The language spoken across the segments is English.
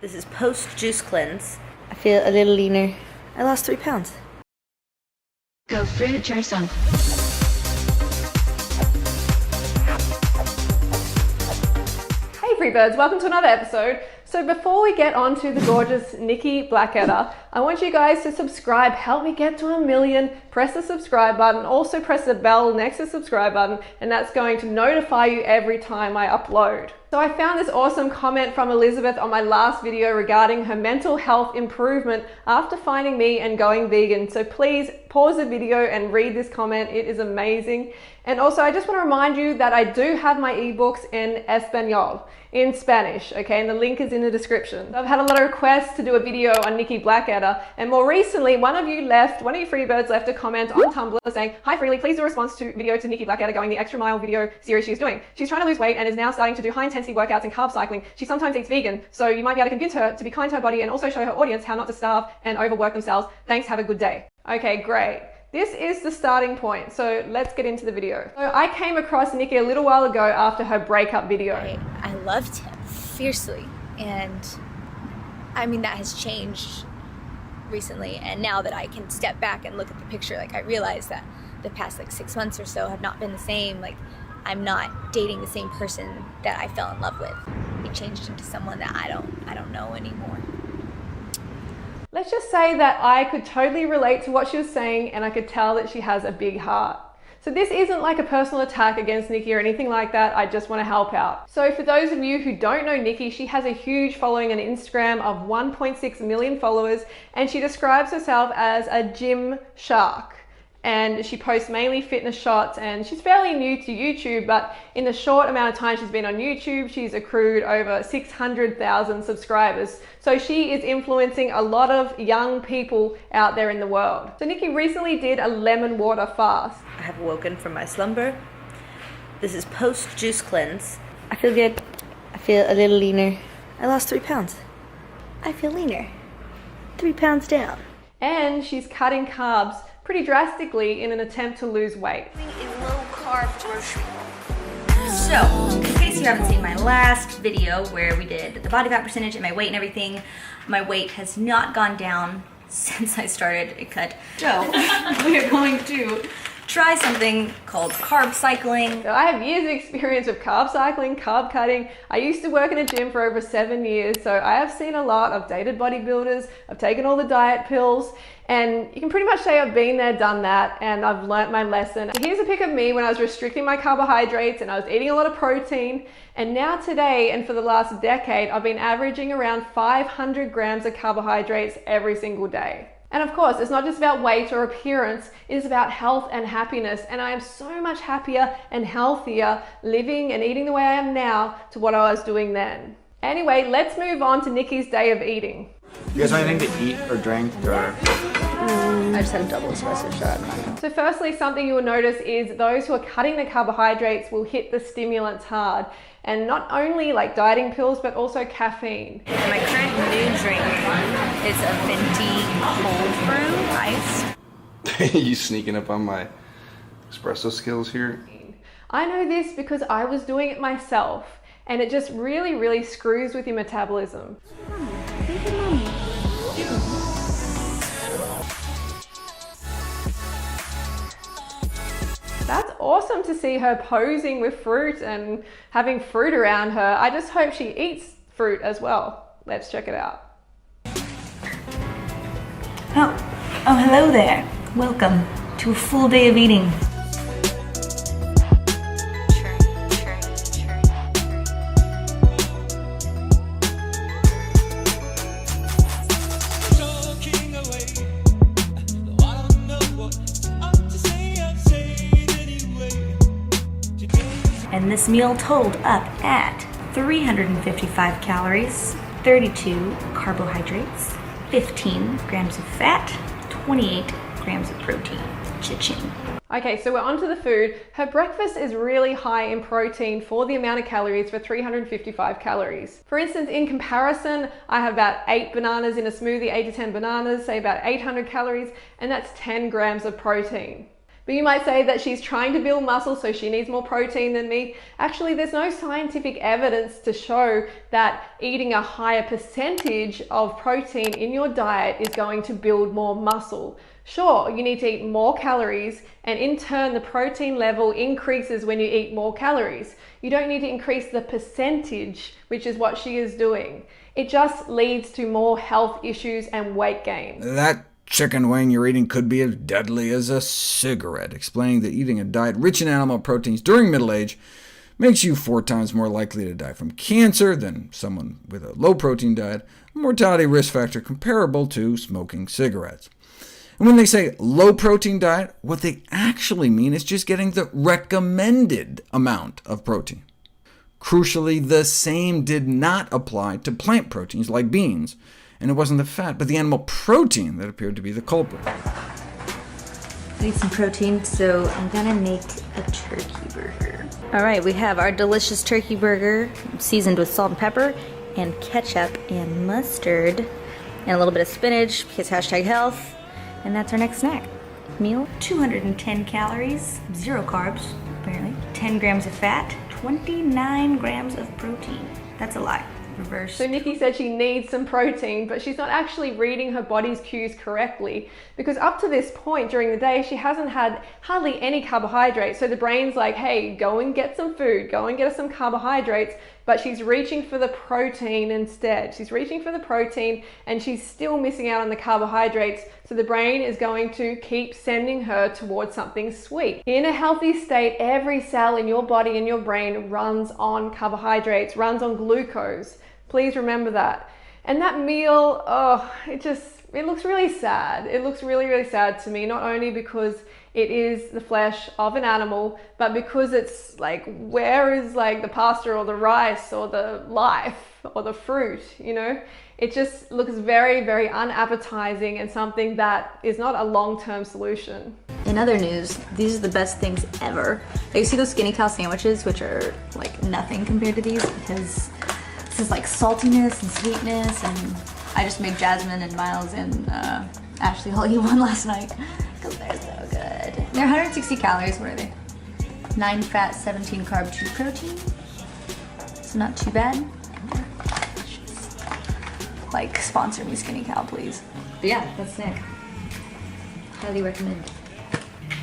This is post-juice cleanse. I feel a little leaner. I lost 3 pounds. Go fruit, try some. Hey Freebirds, welcome to another episode. So before we get on to the gorgeous Nikki Blackketter, I want you guys to subscribe, help me get to 1 million, press the subscribe button, also press the bell next to the subscribe button, and that's going to notify you every time I upload. So I found this awesome comment from Elizabeth on my last video regarding her mental health improvement after finding me and going vegan. So please pause the video and read this comment, it is amazing. And also I just want to remind you that I do have my ebooks in Espanol, in Spanish, okay, and the link is in the description. I've had a lot of requests to do a video on Nikki Blackketter, and more recently, one of you Freebirds left a comment on Tumblr saying, "Hi Freelee, please do a response to video to Nikki Blackketter going the extra mile video series she's doing. She's trying to lose weight and is now starting to do high intensity workouts and carb cycling. She sometimes eats vegan, so you might be able to convince her to be kind to her body and also show her audience how not to starve and overwork themselves. Thanks, have a good day." Okay, great. This is the starting point, so let's get into the video. So I came across Nikki a little while ago after her breakup video. I loved him fiercely, and I mean that has changed recently, and now that I can step back and look at the picture, like I realize that the past 6 months or so have not been the same. Like I'm not dating the same person that I fell in love with. He changed into someone that I don't know anymore. Let's just say that I could totally relate to what she was saying, and I could tell that she has a big heart. So this isn't like a personal attack against Nikki or anything like that, I just want to help out. So for those of you who don't know Nikki, she has a huge following on Instagram of 1.6 million followers, and she describes herself as a gym shark. And she posts mainly fitness shots, and she's fairly new to YouTube, but in the short amount of time she's been on YouTube, she's accrued over 600,000 subscribers. So she is influencing a lot of young people out there in the world. So Nikki recently did a lemon water fast. I have woken from my slumber. This is post-juice cleanse. I feel good. I feel a little leaner. I lost 3 pounds. I feel leaner. 3 pounds down. And she's cutting carbs pretty drastically in an attempt to lose weight. A low-carb grocery. So, in case you haven't seen my last video where we did the body fat percentage and my weight and everything, my weight has not gone down since I started a cut. So, we're going to try something called carb cycling. So I have years of experience with carb cycling, carb cutting. I used to work in a gym for over 7 years, so I have seen a lot of dated bodybuilders. I've taken all the diet pills, and you can pretty much say I've been there, done that, and I've learnt my lesson. Here's a pic of me when I was restricting my carbohydrates and I was eating a lot of protein. And now today, and for the last decade, I've been averaging around 500 grams of carbohydrates every single day. And of course, it's not just about weight or appearance, it is about health and happiness. And I am so much happier and healthier living and eating the way I am now to what I was doing then. Anyway, let's move on to Nikki's day of eating. You guys want anything to eat or drink or? I just had a double espresso shot. So firstly, something you will notice is those who are cutting the carbohydrates will hit the stimulants hard. And not only like dieting pills, but also caffeine. And my current new drink is a venti cold brew ice. You sneaking up on my espresso skills here? I know this because I was doing it myself, and it just really screws with your metabolism. That's awesome to see her posing with fruit and having fruit around her. I just hope she eats fruit as well. Let's check it out. Oh, hello there. Welcome to a full day of eating. And this meal totaled up at 355 calories, 32 carbohydrates, 15 grams of fat, 28 grams of protein. Cha-ching. Okay, so we're on to the food. Her breakfast is really high in protein for the amount of calories, for 355 calories. For instance, in comparison, I have about 8 bananas in a smoothie, 8 to 10 bananas, say about 800 calories, and that's 10 grams of protein. But you might say that she's trying to build muscle, so she needs more protein than me. Actually, there's no scientific evidence to show that eating a higher percentage of protein in your diet is going to build more muscle. Sure, you need to eat more calories, and in turn, the protein level increases when you eat more calories. You don't need to increase the percentage, which is what she is doing. It just leads to more health issues and weight gain. That chicken wing you're eating could be as deadly as a cigarette, explaining that eating a diet rich in animal proteins during middle age makes you 4 times more likely to die from cancer than someone with a low-protein diet, a mortality risk factor comparable to smoking cigarettes. And when they say low-protein diet, what they actually mean is just getting the recommended amount of protein. Crucially, the same did not apply to plant proteins like beans, and it wasn't the fat, but the animal protein that appeared to be the culprit. I need some protein, so I'm gonna make a turkey burger. All right, we have our delicious turkey burger, seasoned with salt and pepper, and ketchup and mustard, and a little bit of spinach, because #health, and that's our next snack. Meal, 210 calories, 0 carbs, apparently, 10 grams of fat, 29 grams of protein. That's a lie. Reverse. So Nikki said she needs some protein, but she's not actually reading her body's cues correctly, because up to this point during the day, she hasn't had hardly any carbohydrates. So the brain's like, hey, go and get some food, go and get us some carbohydrates, but she's reaching for the protein instead. She's reaching for the protein, and she's still missing out on the carbohydrates, so the brain is going to keep sending her towards something sweet. In a healthy state, every cell in your body and your brain runs on carbohydrates, runs on glucose. Please remember that. And that meal, it looks really sad. It looks really, really sad to me, not only because it is the flesh of an animal, but because it's like, where is like the pasta or the rice or the life or the fruit, you know? It just looks very, very unappetizing and something that is not a long-term solution. In other news, these are the best things ever. You see those Skinny Cow sandwiches, which are like nothing compared to these, because this is like saltiness and sweetness, and I just made Jasmine and Miles and Ashley all eat one last night, because they're so good. They're 160 calories, what are they? 9 fat, 17 carb, 2 protein. So not too bad. Like, sponsor me, Skinny Cow, please. But yeah, that's snack. Highly recommend.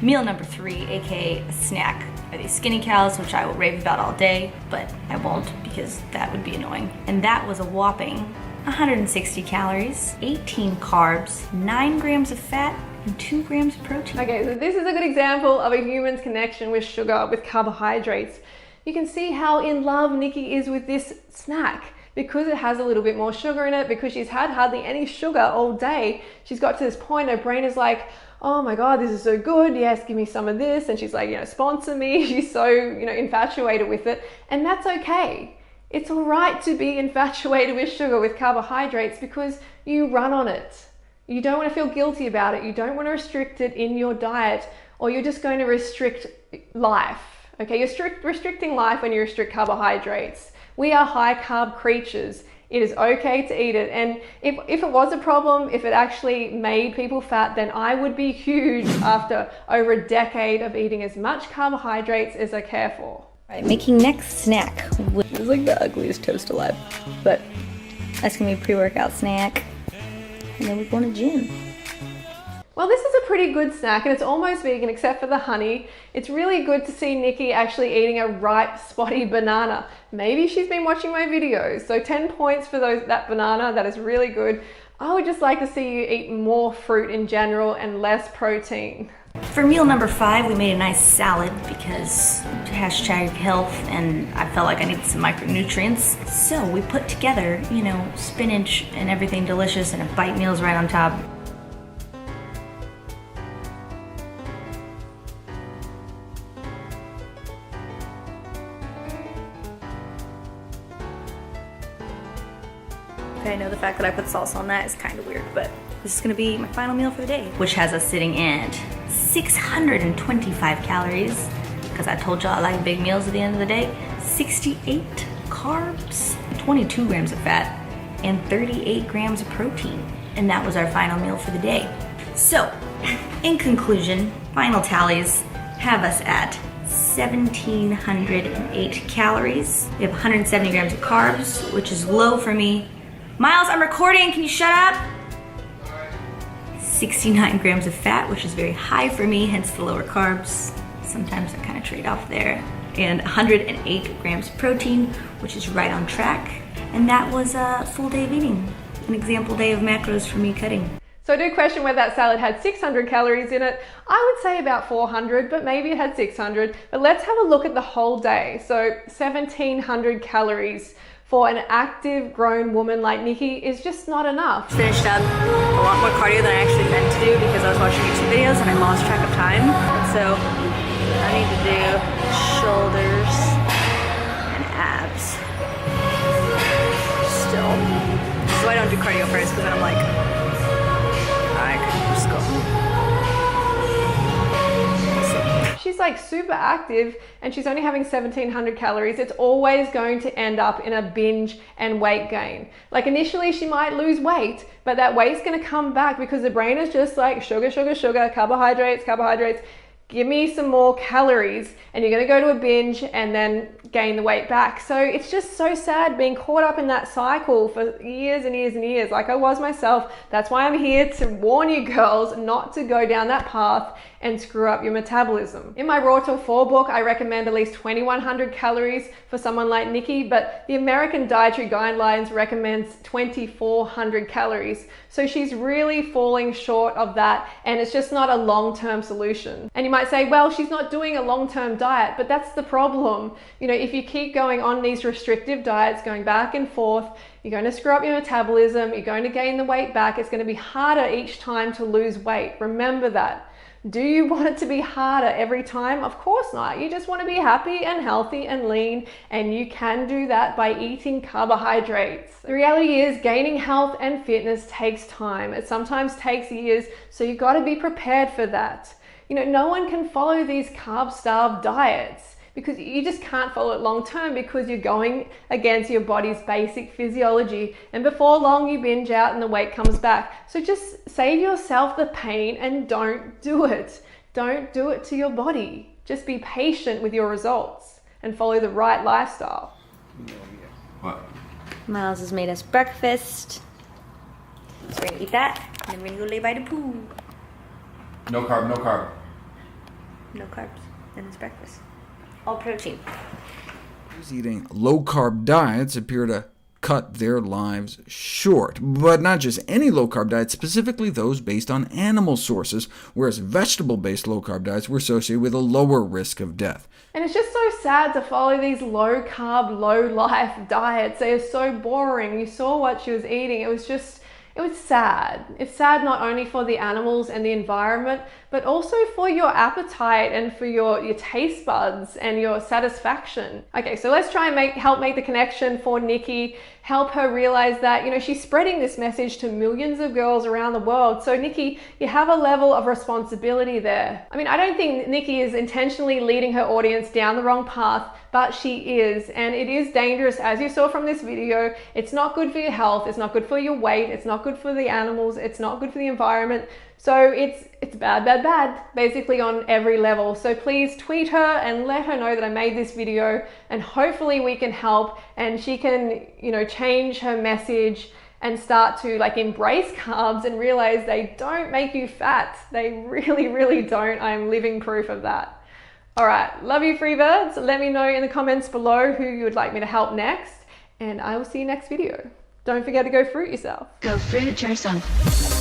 Meal number 3, aka a snack, are these Skinny Cows, which I will rave about all day, but I won't because that would be annoying. And that was a whopping 160 calories, 18 carbs, 9 grams of fat, and 2 grams of protein. Okay, so this is a good example of a human's connection with sugar, with carbohydrates. You can see how in love Nikki is with this snack, because it has a little bit more sugar in it, because she's had hardly any sugar all day. She's got to this point, her brain is like, oh my God, this is so good. Yes, give me some of this. And she's like, sponsor me. She's so, infatuated with it. And that's okay. It's all right to be infatuated with sugar, with carbohydrates, because you run on it. You don't want to feel guilty about it. You don't want to restrict it in your diet, or you're just going to restrict life. Okay, you're restricting life when you restrict carbohydrates. We are high carb creatures. It is okay to eat it. And if it was a problem, if it actually made people fat, then I would be huge after over a decade of eating as much carbohydrates as I care for. Right, making next snack. It's like the ugliest toast alive, but that's gonna be a pre-workout snack. And then we're going to gym. Well, this is a pretty good snack, and it's almost vegan except for the honey. It's really good to see Nikki actually eating a ripe, spotty banana. Maybe she's been watching my videos. So 10 points for that banana. That is really good. I would just like to see you eat more fruit in general and less protein. For meal number 5, we made a nice salad because #health, and I felt like I needed some micronutrients. So we put together, spinach and everything delicious, and a bite meals right on top. I know the fact that I put salsa on that is kind of weird, but this is gonna be my final meal for the day, which has us sitting at 625 calories, because I told y'all I like big meals at the end of the day, 68 carbs, 22 grams of fat, and 38 grams of protein. And that was our final meal for the day. So, in conclusion, final tallies have us at 1,708 calories. We have 170 grams of carbs, which is low for me. Miles, I'm recording, can you shut up? 69 grams of fat, which is very high for me, hence the lower carbs. Sometimes I kind of trade off there. And 108 grams of protein, which is right on track. And that was a full day of eating. An example day of macros for me cutting. So I do question whether that salad had 600 calories in it. I would say about 400, but maybe it had 600. But let's have a look at the whole day. So 1,700 calories for an active grown woman like Nikki is just not enough. Finished up a lot more cardio than I actually meant to do because I was watching YouTube videos and I lost track of time. And so I need to do shoulders and abs. Still. So I don't do cardio first because then I'm like, I could just go home. She's like super active and she's only having 1,700 calories. It's always going to end up in a binge and weight gain. Like initially she might lose weight, but that weight's gonna come back because the brain is just like sugar, sugar, sugar, carbohydrates, carbohydrates. Give me some more calories, and you're gonna go to a binge and then gain the weight back. So it's just so sad being caught up in that cycle for years and years and years, like I was myself. That's why I'm here to warn you girls not to go down that path and screw up your metabolism. In my Raw Till 4 book, I recommend at least 2,100 calories for someone like Nikki, but the American Dietary Guidelines recommends 2,400 calories. So she's really falling short of that, and it's just not a long-term solution. And you might say, well, she's not doing a long-term diet, but that's the problem. You know, if you keep going on these restrictive diets, going back and forth, you're going to screw up your metabolism, you're going to gain the weight back, it's going to be harder each time to lose weight. Remember that. Do you want it to be harder every time? Of course not. You just want to be happy and healthy and lean, and you can do that by eating carbohydrates. The reality is gaining health and fitness takes time. It sometimes takes years, so you've got to be prepared for that. You know, no one can follow these carb-starved diets because you just can't follow it long term because you're going against your body's basic physiology, and before long you binge out and the weight comes back. So just save yourself the pain and don't do it. Don't do it to your body. Just be patient with your results and follow the right lifestyle. What? Miles has made us breakfast. So we're gonna eat that, and then we're gonna go lay by the pool. No carb, no carb. No carbs, and it's breakfast. All protein. Those eating low-carb diets appear to cut their lives short. But not just any low-carb diets, specifically those based on animal sources, whereas vegetable-based low-carb diets were associated with a lower risk of death. And it's just so sad to follow these low-carb, low-life diets. They are so boring. You saw what she was eating. It was sad. It's sad not only for the animals and the environment, but also for your appetite and for your taste buds and your satisfaction. Okay, so let's try and help make the connection for Nikki, help her realize that, you know, she's spreading this message to millions of girls around the world. So Nikki, you have a level of responsibility there. I mean, I don't think Nikki is intentionally leading her audience down the wrong path, but she is, and it is dangerous, as you saw from this video. It's not good for your health, it's not good for your weight, it's not good for the animals, it's not good for the environment. So it's bad, bad, bad, basically on every level. So please tweet her and let her know that I made this video, and hopefully we can help and she can, you know, change her message and start to like embrace carbs and realize they don't make you fat. They really, really don't. I'm living proof of that. All right, love you Freebirds. Let me know in the comments below who you would like me to help next, and I will see you next video. Don't forget to go fruit yourself. Go fruit yourself.